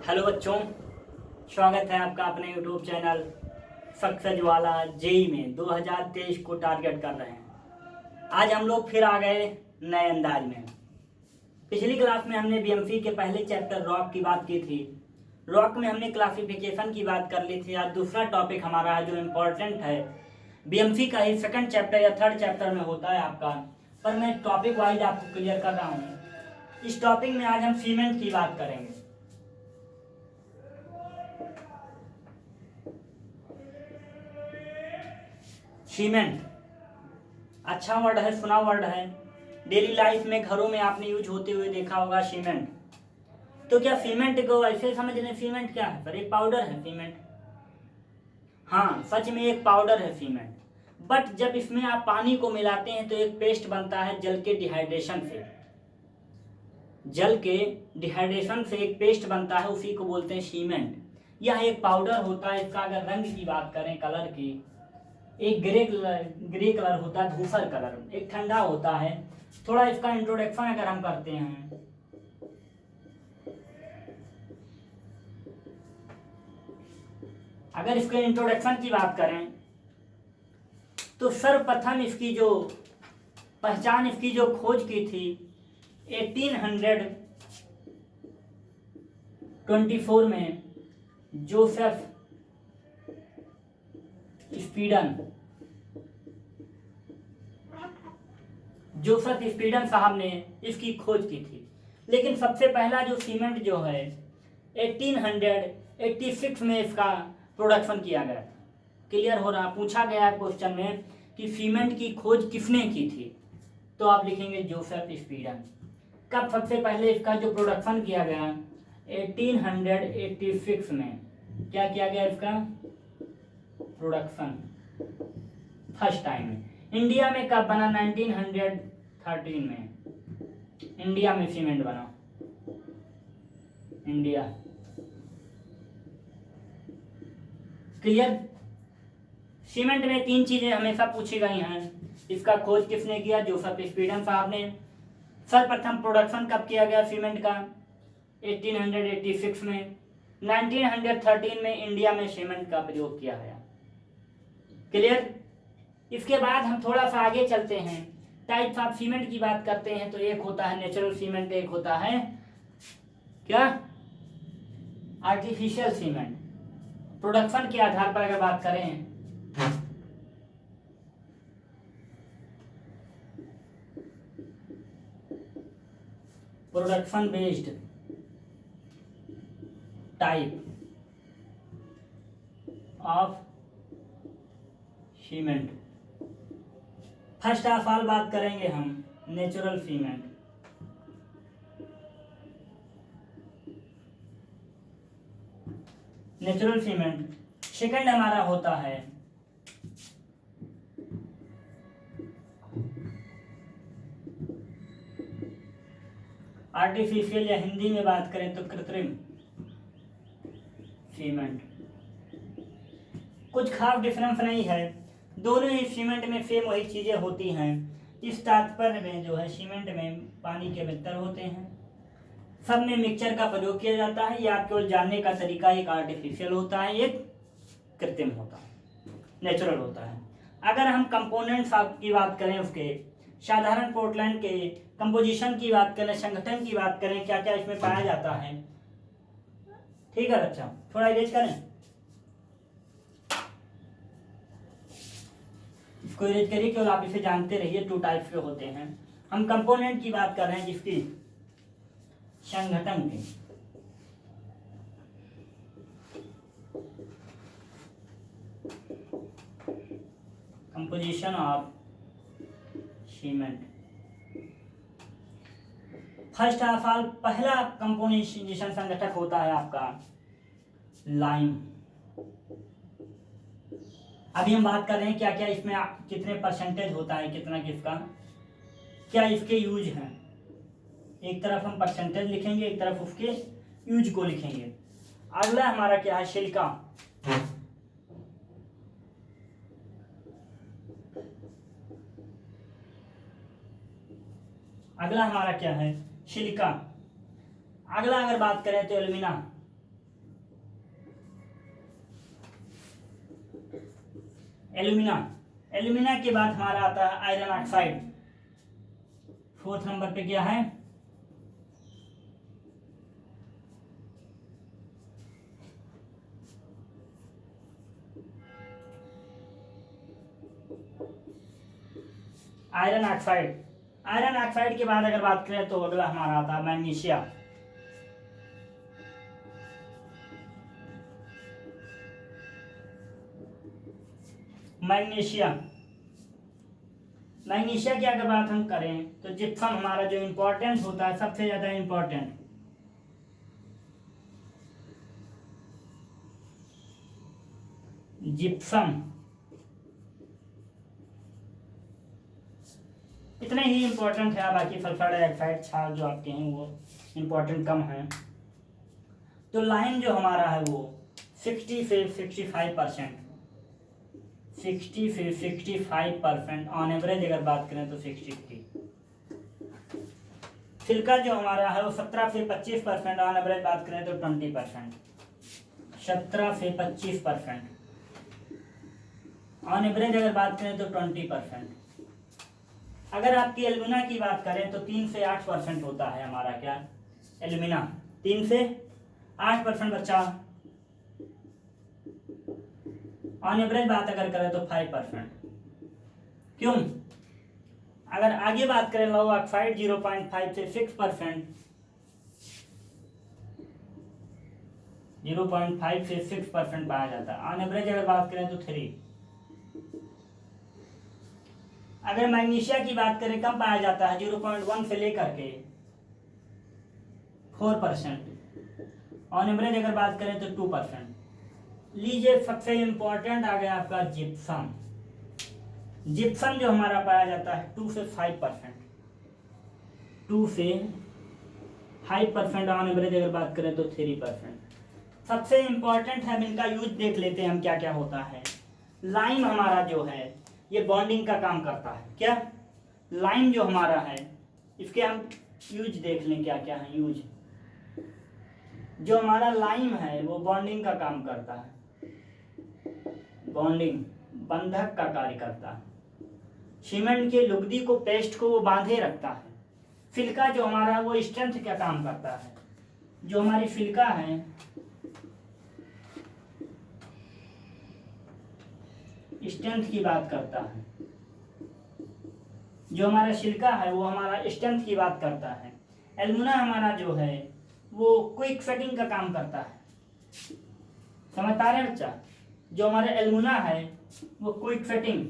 Hello बच्चों, स्वागत है आपका अपने यूट्यूब चैनल सक्सेस वाला जेई में 2023 को टारगेट कर रहे हैं। आज हम लोग फिर आ गए नए अंदाज में। पिछली क्लास में हमने बीएमसी के पहले चैप्टर रॉक की बात की थी। रॉक में हमने क्लासिफिकेशन की बात कर ली थी। आज दूसरा टॉपिक हमारा है जो इम्पोर्टेंट है, बीएमसी का ही सेकंड चैप्टर या थर्ड चैप्टर में होता है आपका, पर मैं टॉपिक वाइज आपको क्लियर कर रहा हूँ। इस टॉपिक में आज हम सीमेंट की बात करेंगे। सीमेंट अच्छा वर्ड है, सुना वर्ड है। डेली लाइफ में घरों में आपने यूज होते हुए देखा होगा सीमेंट। तो क्या सीमेंट को ऐसे समझ लें सीमेंट क्या है? पर एक पाउडर है सीमेंट। हाँ, सच में एक पाउडर है सीमेंट। बट जब इसमें आप पानी को मिलाते हैं तो एक पेस्ट बनता है जल के डिहाइड्रेशन से। जल के डिहाइड्रेशन से एक पेस्ट बनता है, उसी को बोलते हैं सीमेंट। यह एक पाउडर होता है। इसका अगर रंग की बात करें, कलर की, एक ग्रे कलर होता है, धूसर कलर, एक ठंडा होता है। थोड़ा इसका इंट्रोडक्शन अगर हम करते हैं, अगर इसके इंट्रोडक्शन की बात करें तो सर्वप्रथम इसकी जो पहचान, इसकी जो खोज की थी 1824 में जोसेफ स्पीडन साहब ने इसकी खोज की थी। लेकिन सबसे पहला जो सीमेंट जो है 1886 में इसका प्रोडक्शन किया गया। क्लियर हो रहा? पूछा गया क्वेश्चन में कि सीमेंट की खोज किसने की थी, तो आप लिखेंगे जोसेफ स्पीडन। कब सबसे पहले इसका जो प्रोडक्शन किया गया? 1886 में क्या किया गया इसका प्रोडक्शन फर्स्ट टाइम में। इंडिया में कब बना? 1913 में इंडिया में सीमेंट बना। इंडिया। क्लियर? सीमेंट में तीन चीजें हमेशा पूछी गई हैं। इसका खोज किसने किया? जोसेफ स्पीडन साहब ने। सर्वप्रथम प्रोडक्शन कब किया गया सीमेंट का? 1886 में। 1913 में इंडिया में सीमेंट का प्रयोग किया गया। क्लियर? इसके बाद हम थोड़ा सा आगे चलते हैं, टाइप्स ऑफ सीमेंट की बात करते हैं। तो एक होता है नेचुरल सीमेंट, एक होता है क्या? Artificial cement. प्रोडक्शन के आधार पर अगर बात करें production based type of cement. First of all बात करेंगे हम natural cement. Natural cement. Second हमारा होता है आर्टिफिशियल, या हिंदी में बात करें तो कृत्रिम सीमेंट। कुछ खास डिफरेंस नहीं है, दोनों ही सीमेंट में सेम वही चीजें होती हैं। इस तात्पर्य में जो है सीमेंट में पानी के मिक्सचर होते हैं, सब में मिक्सचर का प्रयोग किया जाता है। या केवल जानने का तरीका एक आर्टिफिशियल होता है, एक कृत्रिम होता है, नेचुरल होता है। अगर हम कंपोनेंट्स की बात करें, उसके साधारण पोर्टलैंड के कंपोजिशन की बात करें, संगठन की बात करें, क्या क्या इसमें पाया जाता है। ठीक है बच्चा, थोड़ा इरेज करें, इसको इरेज करिए, केवल आप इसे जानते रहिए। टू टाइप्स के होते हैं। हम कंपोनेंट की बात कर रहे हैं, जिसकी संगठन की composition of cement. First of all पहला कंपोजिशन संगठक होता है आपका लाइम। अभी हम बात कर रहे हैं क्या क्या इसमें कितने परसेंटेज होता है, कितना किसका क्या इसके यूज हैं। एक तरफ हम परसेंटेज लिखेंगे, एक तरफ उसके यूज को लिखेंगे। अगला हमारा क्या है? सिलिका। अगला हमारा क्या है? सिलिका। अगला अगर बात करें तो एल्यूमिना। एल्यूमिना। एल्यूमिना के बाद हमारा आता है आयरन ऑक्साइड। 4th नंबर पे क्या है? Iron oxide. आयरन ऑक्साइड के बाद अगर बात करें तो अगला हमारा आता है मैग्नीशिया। मैग्नीशिया। मैग्नीशिया की अगर बात हम करें तो जिप्सम हमारा जो इंपॉर्टेंट होता है, सबसे ज्यादा इंपॉर्टेंट, जिप्सम इतने ही इंपॉर्टेंट है। बाकी सल्फर डाइऑक्साइड छाल जो आपके हैं वो इंपॉर्टेंट कम है। तो लाइम जो हमारा है वो 60 से 65%, 60 से 65% ऑन एवरेज अगर बात करें तो 63। सिल्का जो हमारा है वो 17 से 25%, ऑन एवरेज बात करें तो 20%। 17 से 25%, ऑन एवरेज अगर बात करें तो 20%। अगर आपकी एल्यूमिना की बात करें तो 3 से 8% होता है हमारा क्या, एल्यूमिना। 3 से 8% बच्चा। ऑन एवरेज बात अगर करें तो 5%। क्यों? अगर आगे बात करें लौह ऑक्साइड 0.5 से 6%, 0.5 से 6% पाया जाता है। ऑन एवरेज अगर बात करें तो 3। अगर मैग्नीशिया की बात करें कम पाया जाता है, 0.1 से लेकर के 4%। ऑन एवरेज अगर बात करें तो 2%। लीजिए सबसे इंपॉर्टेंट आ गया आपका जिप्सम। जिप्सम जो हमारा पाया जाता है 2 से 5%, 2 से 5%। ऑन एवरेज अगर बात करें तो 3%। सबसे इंपॉर्टेंट है, इनका यूज देख लेते हैं हम क्या क्या होता है। लाइम हमारा जो है ये बॉन्डिंग का काम करता है। क्या? लाइम जो हमारा है इसके हम यूज देख लें क्या क्या है यूज। जो हमारा लाइम है वो बॉन्डिंग का काम करता है, बॉन्डिंग, बंधक का कार्य करता है। सीमेंट के लुगदी को, पेस्ट को वो बांधे रखता है। सिल्का जो हमारा वो स्ट्रेंथ का काम करता है। जो हमारी सिल्का है स्ट्रेंथ की बात करता है। जो हमारा सिल्का है वो हमारा स्ट्रेंथ की बात करता है। एल्यूमिना हमारा जो है वो क्विक सेटिंग का काम करता है। समझ पा रहे हैं बच्चा? जो हमारा एल्यूमिना है वो क्विक सेटिंग,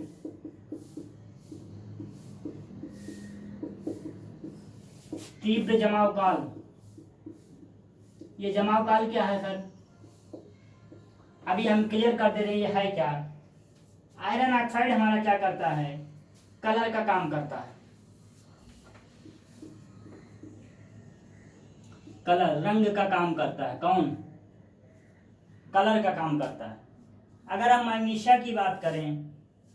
तीव्र जमाव काल। ये जमाव काल क्या है सर? अभी हम क्लियर कर दे रहे हैं ये है क्या। आयरन ऑक्साइड हमारा क्या करता है? कलर का काम करता है। कलर, रंग का काम करता है। कौन? कलर का काम करता है। अगर हम मैग्नीशिया की बात करें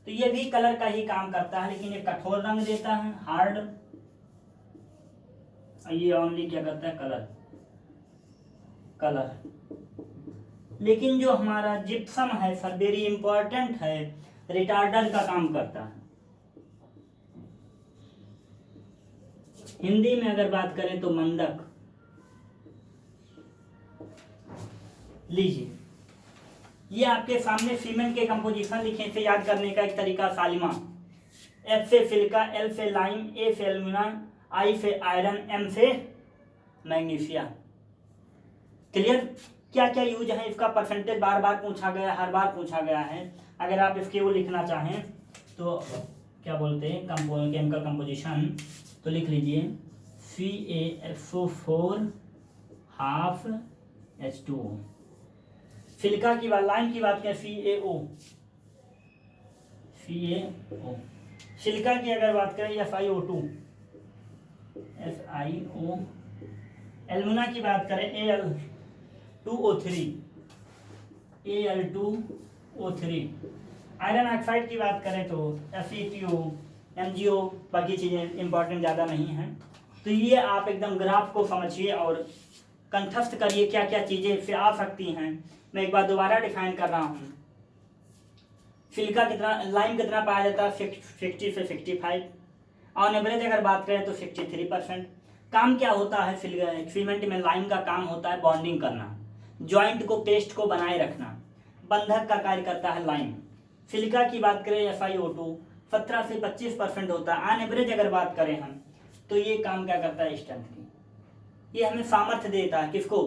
तो ये भी कलर का ही काम करता है, लेकिन ये कठोर रंग देता है, हार्ड। ये ओनली क्या करता है? Colour, colour. लेकिन जो हमारा जिप्सम है सर वेरी इंपॉर्टेंट है, रिटार्डर का काम करता है। हिंदी में अगर बात करें तो मंदक। लीजिए ये आपके सामने सीमेंट के कंपोजिशन लिखे, इसे याद करने का एक तरीका सालिमा। एफ से सिलिका, एल से लाइम, ए से एल्यूमिना, आई से आयरन, एम से मैग्नीशिया। क्लियर? क्या क्या यूज है इसका परसेंटेज बार बार पूछा गया, हर बार पूछा गया है। अगर आप इसके वो लिखना चाहें तो क्या बोलते हैं केमिकल कंपोजिशन, तो लिख लीजिए CaSO4 हाफ H2O। सिलिका की बात, लाइम की बात करें CaO। सिलिका की अगर बात करें FiO2। एल्यूमिना की बात करें Al2O3। आयरन ऑक्साइड की बात करें तो FeTO, MgO। बाकी चीज़ें इंपॉर्टेंट ज़्यादा नहीं हैं। तो ये आप एकदम ग्राफ को समझिए और कंठस्थ करिए क्या क्या चीज़ें इससे आ सकती हैं। मैं एक बार दोबारा डिफाइन कर रहा हूँ। सिलिका कितना, लाइम कितना पाया जाता है? 60 से 65। ऑन एवरेज अगर बात करें तो 63%। काम क्या होता है सीमेंट में? लाइम का काम होता है बॉन्डिंग करना, जॉइंट को, पेस्ट को बनाए रखना, बंधक का कार्य करता है लाइम। सिलिका की बात करें FiO2 17 से 25% होता है। ऑन एवरेज अगर बात करें हम तो ये काम क्या करता है? स्ट्रेंथ की। ये हमें सामर्थ्य देता है, किसको?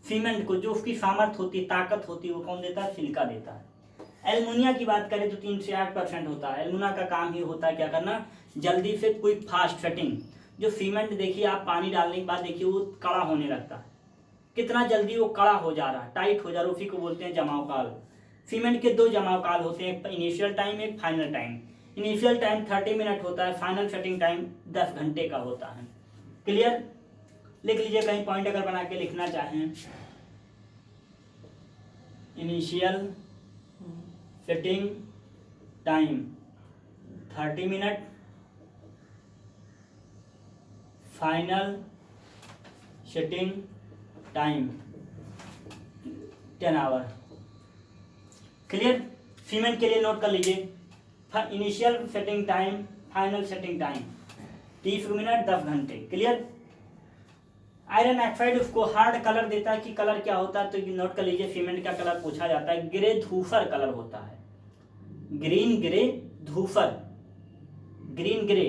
सीमेंट को। जो उसकी सामर्थ्य होती है, ताकत होती है, वो कौन देता है? सिलिका देता है। एल्युमिनिया की बात करें तो 3 से 8% होता है। एल्युमिनिया का काम ही होता है क्या करना? जल्दी से क्विक फास्ट सेटिंग। जो सीमेंट देखिए आप पानी डालने के बाद देखिए वो कड़ा होने लगता है, कितना जल्दी वो कड़ा हो जा रहा है, टाइट हो जा रहा है, उसी को बोलते हैं जमाव काल। सीमेंट के 2 जमाव काल होते हैं, एक इनिशियल टाइम, एक final time. Initial time 30 minute होता है, फाइनल सेटिंग टाइम 10 घंटे का होता है। क्लियर? लिख लीजिए कहीं पॉइंट अगर बना के लिखना चाहें। इनिशियल सेटिंग टाइम 30 मिनट, final setting time 10 hour. Clear? Cement के लिए नोट कर लीजिए, initial setting time, final setting time 30 minute 10 घंटे। क्लियर? आयरन ऑक्साइड उसको हार्ड कलर देता है कि कलर क्या होता है? तो नोट कर लीजिए, सीमेंट का कलर पूछा जाता है, ग्रे धूसर कलर होता है, ग्रीन ग्रे धूसर, ग्रीन ग्रे।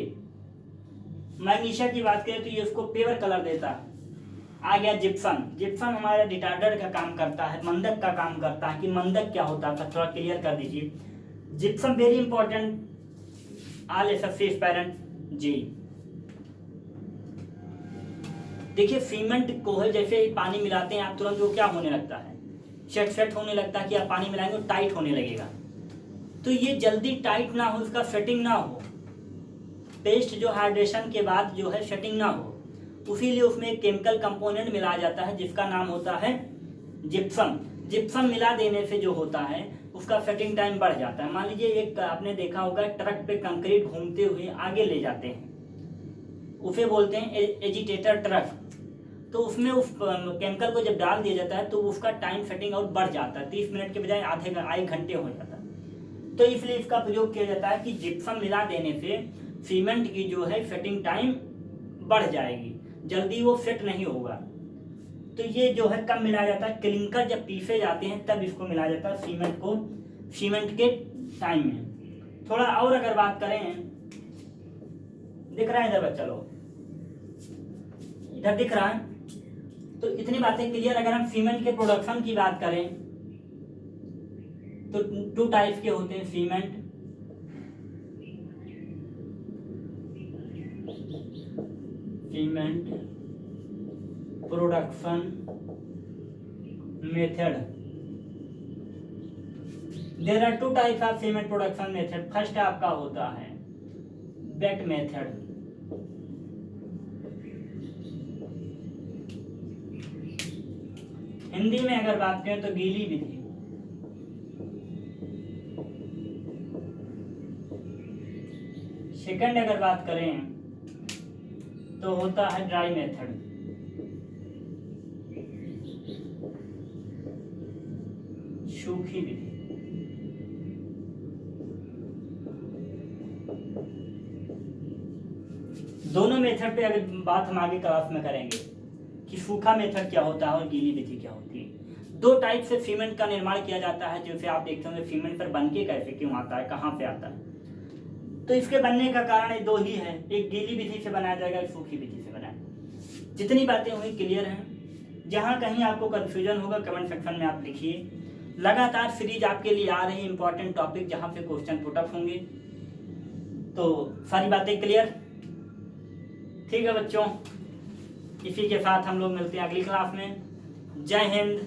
मैग्नीशिया की बात करें तो ये उसको पेवर कलर देता है। आ गया जिप्सम। जिप्सम हमारा रिटार्डर का काम करता है, मंदक का काम करता है। कि मंदक क्या होता है थोड़ा क्लियर कर दीजिए। जिप्सम वेरी इंपॉर्टेंट, आल एसएससी एस्पायरेंट जी। देखिए सीमेंट को है जैसे ही पानी मिलाते हैं आप, तुरंत वो क्या होने लगता है? सेट होने लगता है कि आप पानी मिलाएंगे तो टाइट होने लगेगा। तो ये जल्दी टाइट ना हो, उसका सेटिंग ना हो, पेस्ट जो हाइड्रेशन के बाद जो है सेटिंग ना हो, उसीलिए उसमें एक केमिकल कंपोनेंट मिलाया जाता है जिसका नाम होता है जिप्सम। जिप्सम मिला देने से जो होता है उसका सेटिंग टाइम बढ़ जाता है। मान लीजिए एक आपने देखा होगा ट्रक पे कंक्रीट घूमते हुए आगे ले जाते हैं, उसे बोलते हैं एजिटेटर ट्रक। तो उसमें उस केमिकल को जब डाल दिया जाता है तो उसका टाइम सेटिंग और बढ़ जाता है, 30 मिनट के बजाय आधे घंटे हो जाता है। तो इसलिए इसका प्रयोग किया जाता है कि जिप्सम मिला देने से सीमेंट की जो है सेटिंग टाइम बढ़ जाएगी, जल्दी वो सेट नहीं होगा। तो ये जो है कब मिलाया जाता है? क्लिंकर जब पीसे जाते हैं तब इसको मिलाया जाता है सीमेंट को, सीमेंट के टाइम में। थोड़ा और अगर बात करें, दिख रहा है इधर बच्चा लोग, इधर दिख रहा है? तो इतनी बातें क्लियर। अगर हम सीमेंट के प्रोडक्शन की बात करें तो 2 टाइप के होते हैं cement. Cement production method. There are 2 types of cement production method. First आपका होता है वेट मेथड, हिंदी में अगर बात करें तो गीली विधि। सेकंड अगर बात करें तो होता है ड्राई मेथड। सूखी विधि। दोनों मेथड पे अगर बात हम आगे क्लास में करेंगे कि सूखा मेथड क्या होता है और गीली विधि क्या होती है। 2 टाइप से सीमेंट का निर्माण किया जाता है, जैसे आप देखते होंगे सीमेंट पर बनके कैसे क्यों आता है, कहाँ से आता है। तो इसके बनने का कारण 2 ही है, एक गीली विधि से बनाया जाएगा, एक सूखी विधि से बनाया। जितनी बातें हुई क्लियर हैं। जहाँ कहीं आपको कंफ्यूजन होगा कमेंट सेक्शन में आप लिखिए। लगातार सीरीज आपके लिए आ रही इंपॉर्टेंट टॉपिक जहाँ पे क्वेश्चन पुटअप होंगे। तो सारी बातें क्लियर? ठीक है बच्चों, इसी के साथ हम लोग मिलते हैं अगली क्लास में। जय हिंद।